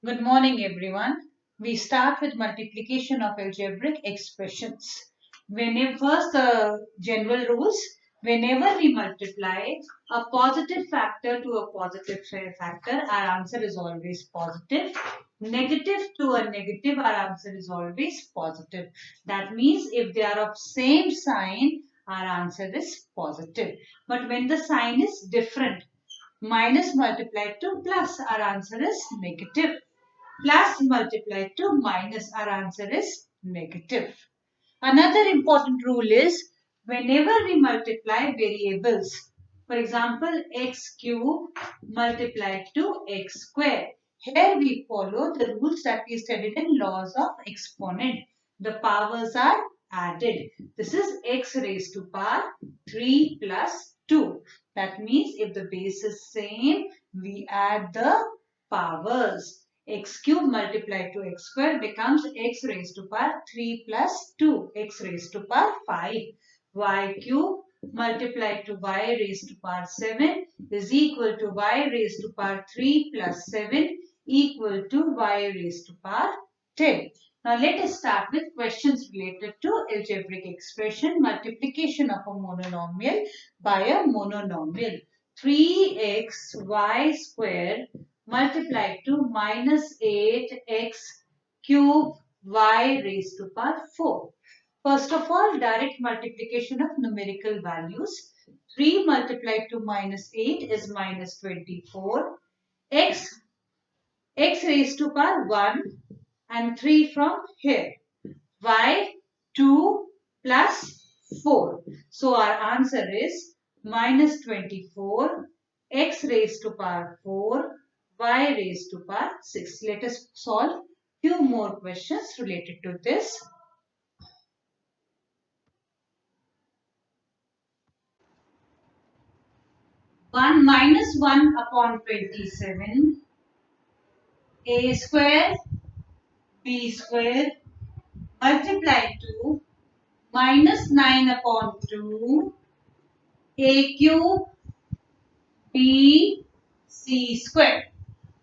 Good morning, everyone. We start with multiplication of algebraic expressions. First, the general rules. Whenever we multiply a positive factor to a positive factor, our answer is always positive. Negative to a negative, our answer is always positive. That means if they are of same sign, our answer is positive. But when the sign is different, minus multiplied to plus, our answer is negative. Plus multiplied to minus, our answer is negative. Another important rule is whenever we multiply variables, for example, x cube multiplied to x square. Here we follow the rules that we studied in laws of exponent. The powers are added. This is x raised to power 3 plus 2. That means if the base is same, we add the powers. X cube multiplied to x square becomes x raised to power 3 plus 2, x raised to power 5. Y cube multiplied to y raised to power 7 is equal to y raised to power 3 plus 7 equal to y raised to power 10. Now let us start with questions related to algebraic expression, multiplication of a monomial by a monomial. 3xy square multiplied to minus 8x cube y raised to power 4. First of all, direct multiplication of numerical values. 3 multiplied to minus 8 is minus 24. X raised to power 1 and 3 from here. Y 2 plus 4. So our answer is minus 24 x raised to power 4 y raised to power 6. Let us solve few more questions related to this. 1 minus 1 upon 27 a square b square multiplied to minus 9 upon 2 a cube b c square.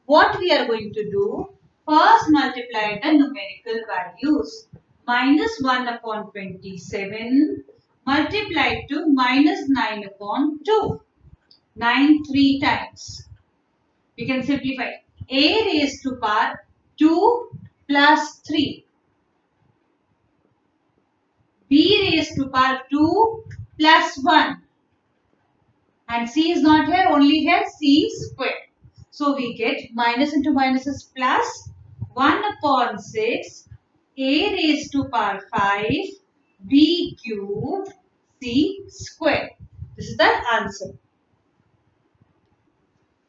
What we are going to do? First multiply the numerical values. Minus 1 upon 27 multiplied to minus 9 upon 2. 9 3 times. We can simplify. A raised to power 2 plus 3. B raised to power 2 plus 1. And C is not here, only here C square. So we get minus into minus is plus 1 upon 6 a raised to power 5 b cube c square. This is the answer.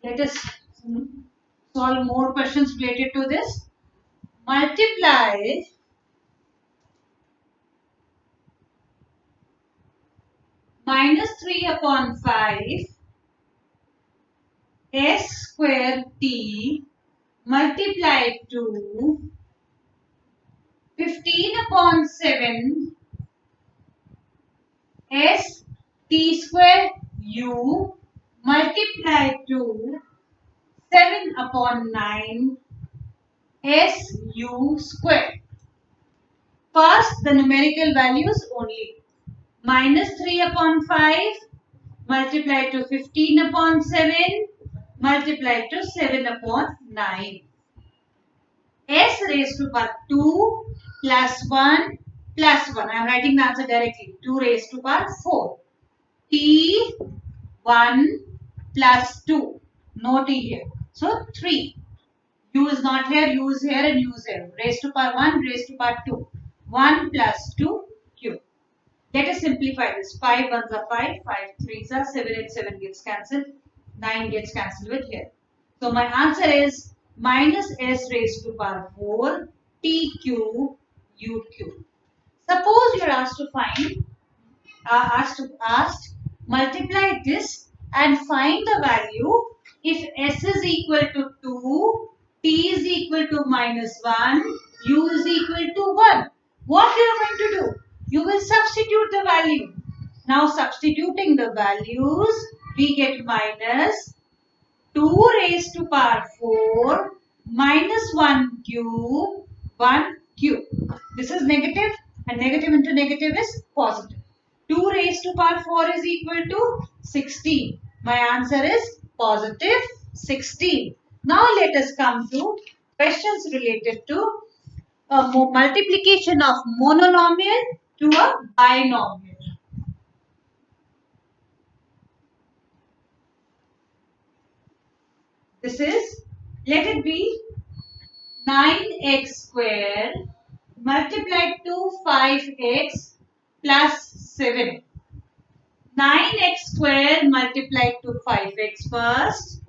Let us solve more questions related to this. Multiply minus 3 upon 5 s square t multiplied to 15 upon 7 s t square u multiplied to 7 upon 9 s u square. First, the numerical values only. Minus 3 upon 5 multiplied to 15 upon 7 multiplied to 7 upon 9. S raised to power 2 plus 1 plus 1. I am writing the answer directly. 2 raised to power 4. T 1 plus 2. No T here. So 3. U is not here, U is here and U is here. Raised to power 1, raised to power 2. 1 plus 2 Q. Let us simplify this. 5 ones are 5, 5 threes are 7 and 7 gets cancelled. 9 gets cancelled with here. So my answer is minus S raised to power 4 T cube U cube. Suppose you are asked to find, asked multiply this and find the value if S is equal to 2, T is equal to minus 1, U is equal to 1. What you are going to do? You will substitute the value. Now substituting the values, we get minus 2 raised to power 4 minus 1 cube, 1 cube. This is negative and negative into negative is positive. 2 raised to power 4 is equal to 16. My answer is positive 16. Now let us come to questions related to a multiplication of monomial to a binomial. This is, let it be 9x square multiplied to 5x plus 7. 9x square multiplied to 5x first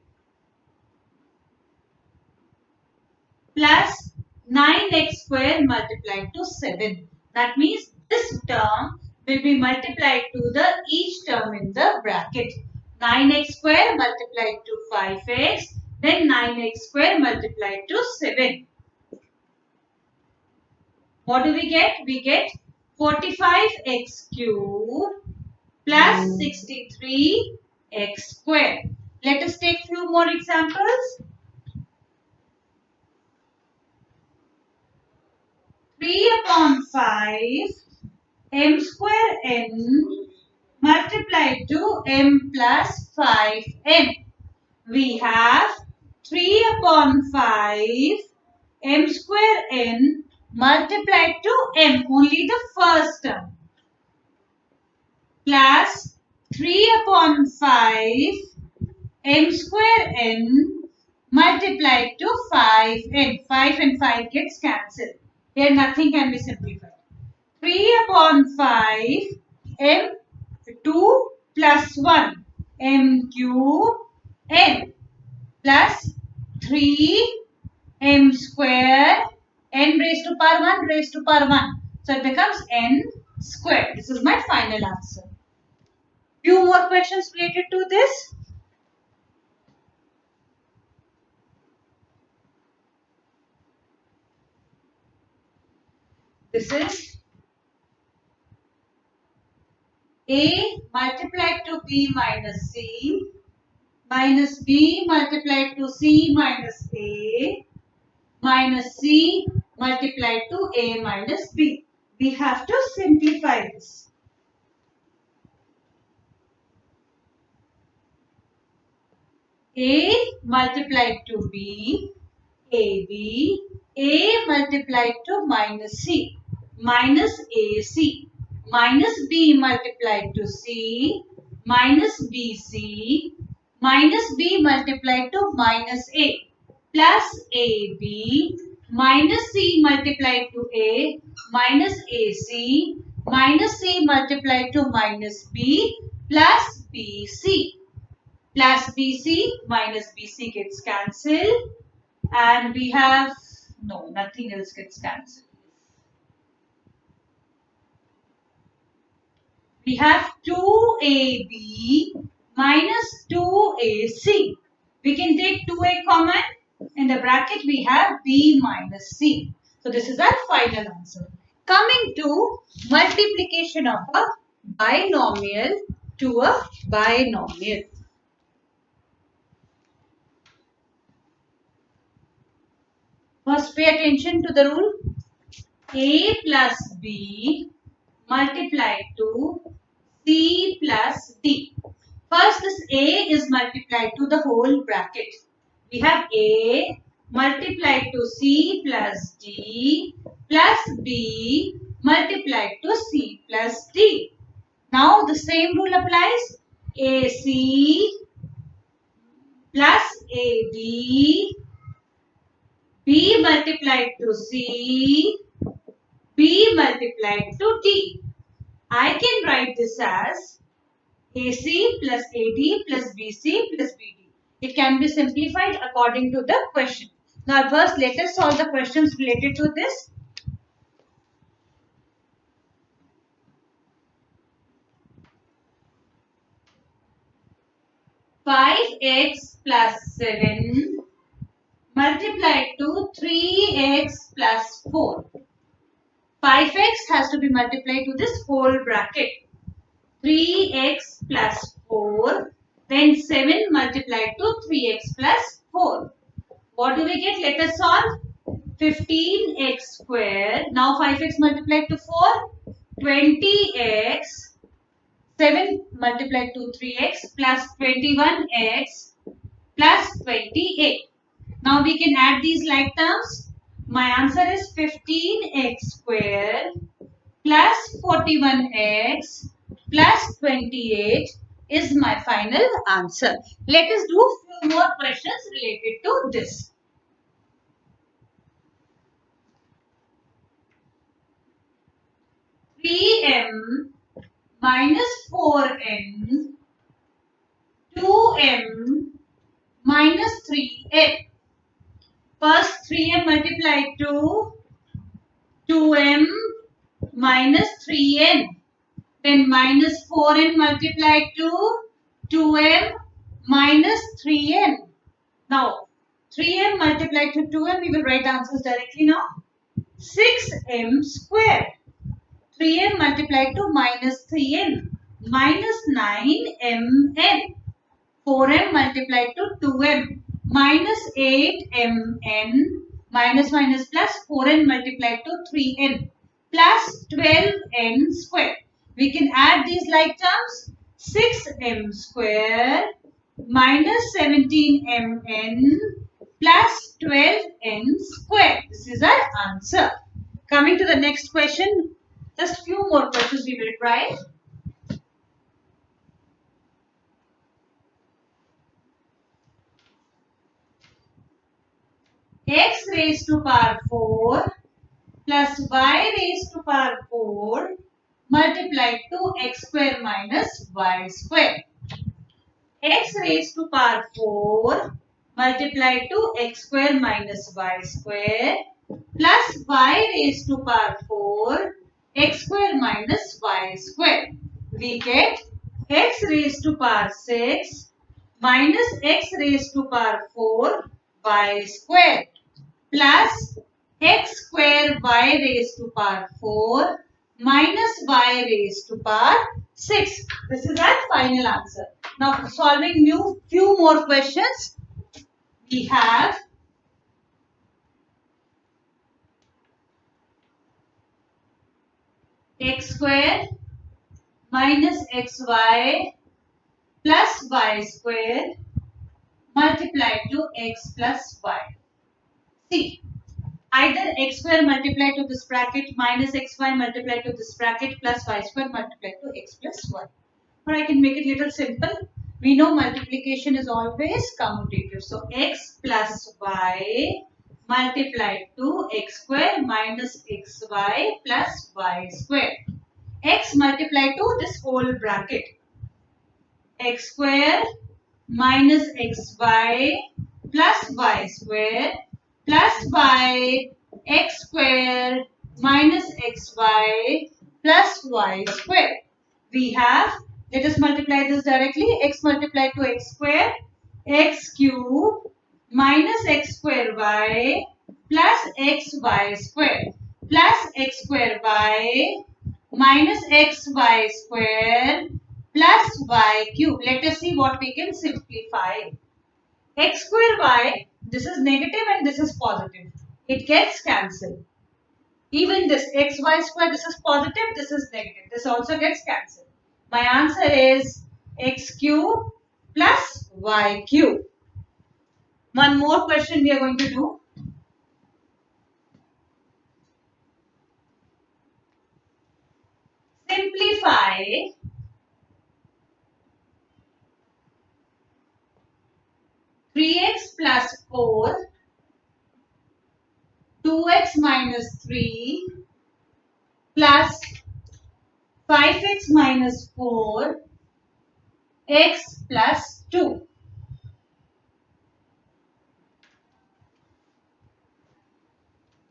plus 9x square multiplied to 7. That means this term will be multiplied to the each term in the bracket. 9x square multiplied to 5x, then 9x square multiplied to 7. What do we get? We get 45x cube plus 63x square. Let us take few more examples. 3 upon 5 m square n multiplied to m plus 5m. We have 3 upon 5 m square n multiplied to m, only the first term, plus 3 upon 5 m square n multiplied to 5n. 5 and 5 gets cancelled. Here nothing can be simplified. 3 upon 5 m 2 plus 1 m cube n plus 3 m square n raised to power 1 raised to power 1. So it becomes n square. This is my final answer. Few more questions related to this. This is a multiplied to b minus c minus b multiplied to c minus a minus c multiplied to a minus b. We have to simplify this. A multiplied to b, ab, a multiplied to minus c, minus ac, minus b multiplied to c, minus bc, minus b multiplied to minus a, plus ab, minus c multiplied to a, minus ac, minus c multiplied to minus b, plus bc. Plus BC minus BC gets cancelled, and we have, no, nothing else gets cancelled. We have 2AB minus 2AC. We can take 2A common. In the bracket, we have B minus C. So this is our final answer. Coming to multiplication of a binomial to a binomial. First, pay attention to the rule. A plus B multiplied to C plus D. First, this A is multiplied to the whole bracket. We have A multiplied to C plus D plus B multiplied to C plus D. Now, the same rule applies. AC plus AB, B multiplied to C, B multiplied to D. I can write this as AC plus AD plus BC plus BD. It can be simplified according to the question. Now first let us solve the questions related to this. Five x plus 7 multiplied to 3x plus 4. 5x has to be multiplied to this whole bracket. 3x plus 4, then 7 multiplied to 3x plus 4. What do we get? Let us solve. 15x square. Now 5x multiplied to 4. 20x. 7 multiplied to 3x plus 21x plus 28. Now we can add these like terms. My answer is 15x square plus 41x plus 28 is my final answer. Let us do a few more questions related to this. 3m minus 4n, 2m minus 3n. First 3m multiplied to 2m minus 3n. Then minus 4n multiplied to 2m minus 3n. Now 3m multiplied to 2m, we will write the answers directly now. 6m square. 3m multiplied to minus 3n. Minus 9mn. 4m multiplied to 2m. Minus 8mn. Minus minus plus 4n multiplied to 3n. Plus 12n square. We can add these like terms. 6m square minus 17mn plus 12n square. This is our answer. Coming to the next question. Just few more questions we will try. X raised to power 4 plus y raised to power 4 multiplied to x square minus y square. X raised to power 4 multiplied to x square minus y square plus y raised to power 4 x square minus y square. We get x raised to power 6 minus x raised to power 4 y square plus x square y raised to power 4 minus y raised to power 6. This is our final answer. Now solving few more questions. We have x square minus xy plus y square multiplied to x plus y. See, either x square multiplied to this bracket minus xy multiplied to this bracket plus y square multiplied to x plus y. Or I can make it little simple. We know multiplication is always commutative. So x plus y multiplied to x square minus xy plus y square. X multiplied to this whole bracket. X square minus xy plus y square plus y x square minus xy plus y square. We have, let us multiply this directly, x multiplied to x square, x cube minus x square y plus xy square plus x square y minus xy square plus y cube. Let us see what we can simplify. X square y, this is negative and this is positive. It gets cancelled. Even this xy square, this is positive, this is negative. This also gets cancelled. My answer is x cube plus y cube. One more question we are going to do. Simplify 3x plus 4, 2x minus 3 plus 5x minus 4, x plus 2.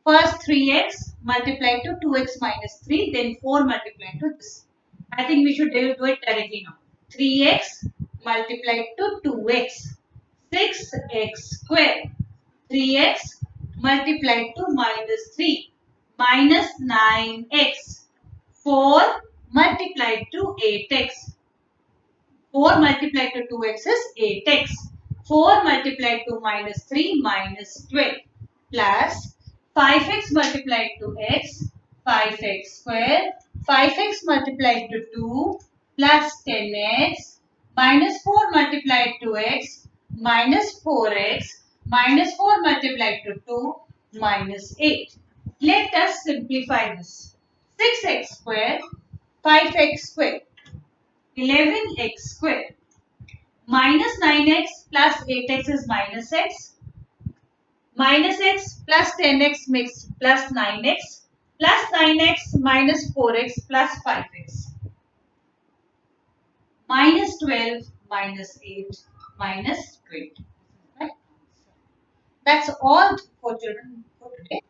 First 3x multiplied to 2x minus 3, then 4 multiplied to this. I think we should do it directly now. 3x multiplied to 2x. 6x square. 3x multiplied to minus 3. Minus 9x. 4 multiplied to 8x. 4 multiplied to 2x is 8x. 4 multiplied to minus 3 minus 12 plus 5x multiplied to x 5x square 5x multiplied to 2 plus 10x minus 4 multiplied to x minus 4x minus 4 multiplied to 2 minus 8. Let us simplify this. 6x square 5x square 11x square minus 9x plus 8x is minus x. Minus x plus 10x makes plus 9x. Plus 9x minus 4x plus 5x. Minus 12 minus 8 minus 20. Right? That's all for children for today.